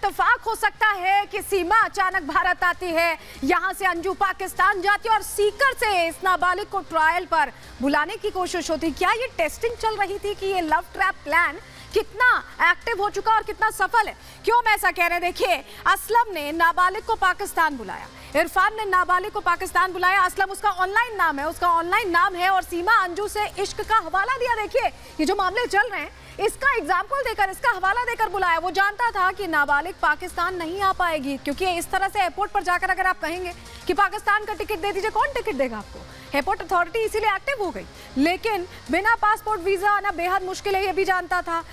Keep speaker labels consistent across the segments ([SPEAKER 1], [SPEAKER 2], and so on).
[SPEAKER 1] इत्तेफाक हो सकता है कि सीमा अचानक भारत आती है, यहाँ से अंजू पाकिस्तान जाती है और सीकर से इस नाबालिग को ट्रायल पर बुलाने की कोशिश होती। क्या ये टेस्टिंग चल रही थी कि ये लव ट्रैप प्लान कितना एक्टिव हो चुका और कितना सफल है? क्यों हम ऐसा कह रहे हैं? देखिए, असलम ने नाबालिग को पाकिस्तान बुलाया, इरफान ने नाबालिग को पाकिस्तान बुलाया। असलम उसका ऑनलाइन नाम है, और सीमा अंजू से इश्क का हवाला दिया। देखिए, ये जो मामले चल रहे हैं इसका एग्जाम्पल देकर, इसका हवाला देकर बुलाया। वो जानता था कि नाबालिग पाकिस्तान नहीं आ पाएगी, क्योंकि इस तरह से एयरपोर्ट पर जाकर अगर आप कहेंगे कि पाकिस्तान का टिकट दे दीजिए, कौन टिकट देगा आपको? एयरपोर्ट अथॉरिटी इसीलिए एक्टिव हो गई। लेकिन बिना पासपोर्ट वीजा आना बेहद मुश्किल है, ये भी जानता था।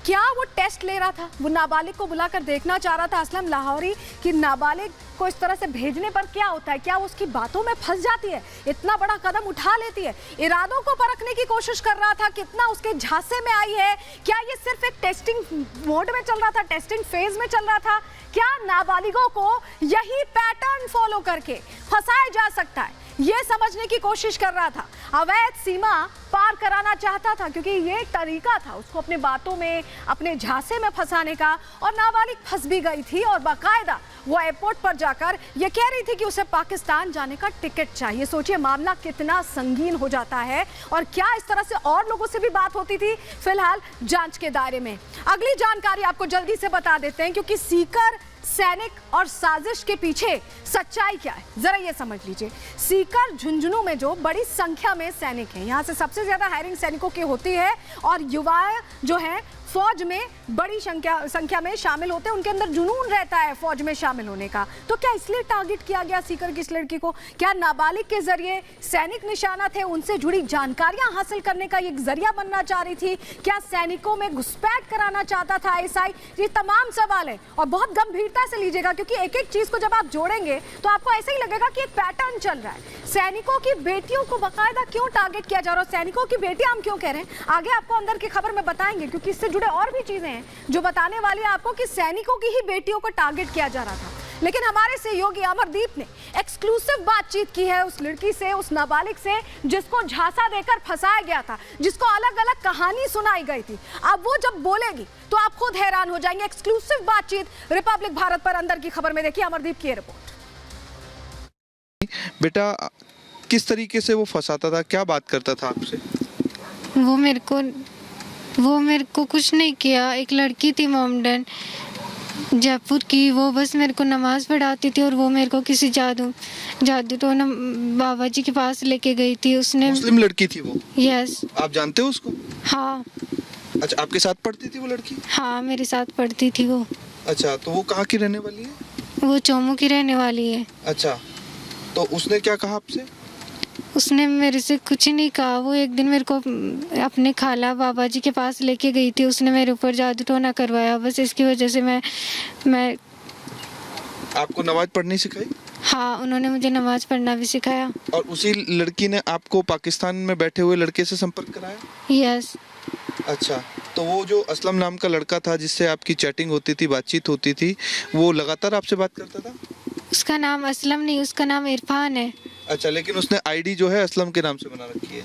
[SPEAKER 1] क्या वो टेस्ट ले रहा था? वो नाबालिग को बुलाकर देखना चाह रहा था असलम लाहौरी कि नाबालिग को इस तरह से भेजने पर क्या होता है, क्या वो उसकी बातों में फंस जाती है, इतना बड़ा कदम उठा लेती है। इरादों को परखने की कोशिश कर रहा था, कितना उसके झांसे में आई है। क्या ये सिर्फ एक टेस्टिंग मोड में चल रहा था, टेस्टिंग फेज में चल रहा था? क्या नाबालिगों को यही पैटर्न फॉलो करके फंसाया जा सकता है, ये समझने की कोशिश कर रहा था। अवैध सीमा पार कराना चाहता था, क्योंकि ये एक तरीका था उसको अपने बातों में, अपने झांसे में फंसाने का। और नाबालिग फंस भी गई थी और बाकायदा वो एयरपोर्ट पर जाकर ये कह रही थी कि उसे पाकिस्तान जाने का टिकट चाहिए। सोचिए मामला कितना संगीन हो जाता है, और क्या इस तरह से और लोगों से भी बात होती थी? फिलहाल जांच के दायरे में। अगली जानकारी आपको जल्दी से बता देते हैं, क्योंकि सीकर सैनिक और साजिश के पीछे सच्चाई क्या है जरा ये समझ लीजिए। सीकर झुंझुनू में जो बड़ी संख्या में सैनिक हैं, यहाँ से सबसे ज्यादा हायरिंग सैनिकों की होती है, और युवा जो है फौज में बड़ी संख्या में शामिल होते हैं। उनके अंदर जुनून रहता है फौज में शामिल होने का। तो क्या इसलिए टारगेट किया गया सीकर की इस लड़की को? क्या नाबालिग के जरिए सैनिक निशाना थे, उनसे जुड़ी जानकारियां हासिल करने का एक जरिया बनना चाह रही थी? क्या सैनिकों में घुसपैठ कराना चाहता था आईएसआई? ये तमाम सवाल है, और बहुत गंभीरता से लीजिएगा, क्योंकि एक एक चीज को जब आप जोड़ेंगे तो आपको ऐसे ही लगेगा कि एक पैटर्न चल रहा है। सैनिकों की बेटियों को बाकायदा क्यों टारगेट किया जा रहा है? सैनिकों की बेटियां हम क्यों कह रहे हैं, आगे आपको अंदर की खबर में बताएंगे, क्योंकि इससे जुड़े और भी चीजें हैं जो बताने वाली है आपको कि सैनिकों की ही बेटियों को टारगेट किया जा रहा था। लेकिन हमारे सहयोगी अमरदीप ने एक्सक्लूसिव बातचीत की है उस लड़की से, उस नाबालिग से जिसको झांसा देकर फंसाया गया था, जिसको अलग अलग कहानी सुनाई गई थी। अब वो जब बोलेगी तो आप खुद हैरान हो जाएंगे। एक्सक्लूसिव बातचीत रिपब्लिक भारत पर अंदर की खबर में देखिए अमरदीप की रिपोर्ट।
[SPEAKER 2] बेटा किस तरीके से वो फंसाता था, क्या बात करता था आपसे?
[SPEAKER 3] वो मेरे को कुछ नहीं किया। एक लड़की थी मोमडन जयपुर की, वो बस मेरे को नमाज पढ़ाती थी, और वो मेरे को किसी जादू तो ना बाबा जी के पास लेके गई थी। उसने
[SPEAKER 2] मुस्लिम लड़की थी वो?
[SPEAKER 3] यस।
[SPEAKER 2] आप जानते हो उसको?
[SPEAKER 3] हाँ।
[SPEAKER 2] अच्छा, आपके साथ पढ़ती थी वो लड़की?
[SPEAKER 3] हाँ, मेरे साथ पढ़ती थी वो।
[SPEAKER 2] अच्छा, तो वो कहाँ की रहने वाली है?
[SPEAKER 3] वो चोमू की रहने वाली है।
[SPEAKER 2] अच्छा, तो उसने क्या कहा आपसे?
[SPEAKER 3] उसने मेरे से कुछ नहीं कहा। वो एक दिन मेरे को अपने खाला बाबा जी के पास लेके गई थी, उसने मेरे ऊपर जादू टोना करवाया। बस इसकी वजह से मैं
[SPEAKER 2] आपको नमाज पढ़नी सिखाई?
[SPEAKER 3] हाँ, उन्होंने मुझे नमाज पढ़ना भी सिखाया।
[SPEAKER 2] और उसी लड़की ने आपको पाकिस्तान में बैठे हुए लड़के से संपर्क कराया?
[SPEAKER 3] यस।
[SPEAKER 2] अच्छा, तो वो जो असलम नाम का लड़का था जिससे आपकी चैटिंग होती थी, बातचीत होती थी, वो लगातार आपसे बात करता था?
[SPEAKER 3] उसका नाम असलम नहीं, उसका नाम इरफान है।
[SPEAKER 2] अच्छा, लेकिन उसने आईडी जो है असलम के नाम से बना रखी है?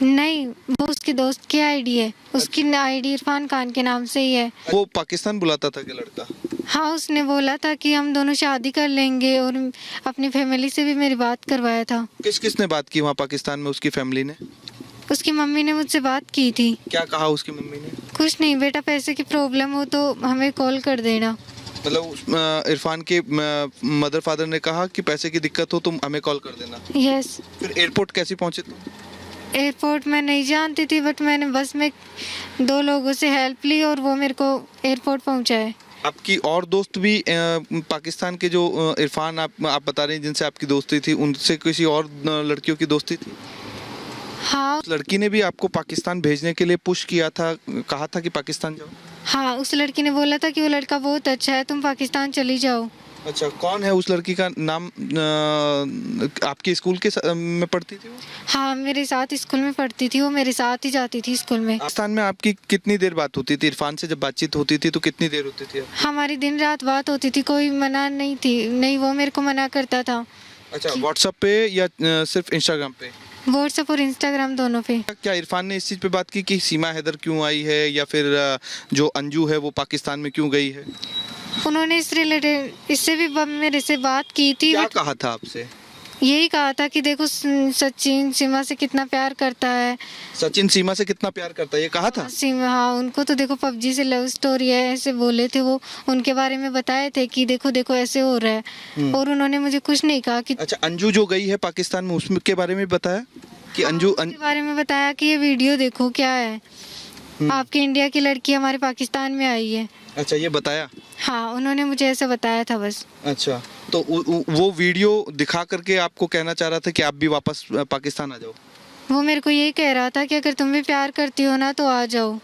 [SPEAKER 3] नहीं, वो उसके दोस्त की आईडी है। उसकी आईडी इरफान खान के नाम से ही है।
[SPEAKER 2] वो पाकिस्तान बुलाता था क्या लड़का?
[SPEAKER 3] हाँ, उसने बोला था कि हम दोनों शादी कर लेंगे, और अपनी फैमिली से भी मेरी बात करवाया था।
[SPEAKER 2] किसने बात की वहाँ पाकिस्तान में? उसकी फैमिली ने?
[SPEAKER 3] उसकी मम्मी ने मुझसे बात की थी।
[SPEAKER 2] क्या कहा उसकी मम्मी ने?
[SPEAKER 3] कुछ नहीं, बेटा पैसे की प्रॉब्लम हो तो हमें कॉल कर देना।
[SPEAKER 2] मतलब इरफान के मदर फादर ने कहा कि पैसे की दिक्कत हो तुम हमें कॉल कर देना?
[SPEAKER 3] यस।
[SPEAKER 2] फिर एयरपोर्ट कैसे पहुंचे तुम?
[SPEAKER 3] एयरपोर्ट मैं नहीं जानती थी, बट मैंने बस में 2 लोगों से हेल्प ली और वो मेरे को एयरपोर्ट पहुंचाए।
[SPEAKER 2] आपकी और दोस्त भी पाकिस्तान के जो इरफान आप बता रहे हैं जिनसे आपकी दोस्ती थी, उनसे किसी और लड़कियों की दोस्ती थी?
[SPEAKER 3] हाँ।
[SPEAKER 2] उस लड़की ने भी आपको पाकिस्तान भेजने के लिए पुश किया था, कहा था कि पाकिस्तान जाओ?
[SPEAKER 3] हाँ, उस लड़की ने बोला था कि वो लड़का बहुत अच्छा है, तुम पाकिस्तान चली जाओ।
[SPEAKER 2] अच्छा, कौन है उस लड़की का नाम? आपके स्कूल के में पढ़ती थी वो?
[SPEAKER 3] हाँ, मेरे साथ स्कूल में पढ़ती थी, वो मेरे साथ ही जाती थी स्कूल में।
[SPEAKER 2] पाकिस्तान में आपकी कितनी देर बात होती थी? इरफान से जब बातचीत होती थी तो कितनी देर होती थी?
[SPEAKER 3] हमारी दिन रात बात होती थी, कोई मना नहीं थी। नहीं, वो मेरे को मना करता था।
[SPEAKER 2] अच्छा, व्हाट्सएप पे या सिर्फ इंस्टाग्राम पे?
[SPEAKER 3] व्हाट्सएप और इंस्टाग्राम दोनों पे।
[SPEAKER 2] क्या इरफान ने इस चीज़ पे बात की कि सीमा हैदर क्यों आई है, या फिर जो अंजू है वो पाकिस्तान में क्यों गई है?
[SPEAKER 3] उन्होंने इस रिलेटेड इससे भी मेरे से बात की थी,
[SPEAKER 2] क्या
[SPEAKER 3] बट
[SPEAKER 2] कहा था आपसे?
[SPEAKER 3] यही कहा था कि देखो सचिन सीमा से कितना प्यार करता है।
[SPEAKER 2] सचिन सीमा से कितना प्यार करता है, ये कहा था?
[SPEAKER 3] सीमा, हाँ, उनको तो देखो पबजी से लव स्टोरी है, ऐसे बोले थे वो, उनके बारे में बताए थे कि देखो देखो ऐसे हो रहा है, और उन्होंने मुझे कुछ नहीं कहा कि
[SPEAKER 2] अच्छा, अंजू जो गई है पाकिस्तान में उसके के बारे में बताया कि अंजू
[SPEAKER 3] उसके बारे में बताया कि ये वीडियो देखो क्या है, आपके इंडिया की लड़की हमारे पाकिस्तान में आई है।
[SPEAKER 2] अच्छा, ये बताया?
[SPEAKER 3] हाँ, उन्होंने मुझे ऐसे बताया था बस।
[SPEAKER 2] अच्छा, तो वो वीडियो दिखा करके आपको कहना चाह रहा था कि आप भी वापस पाकिस्तान आ जाओ?
[SPEAKER 3] वो मेरे को यही कह रहा था कि अगर तुम भी प्यार करती हो ना तो आ जाओ।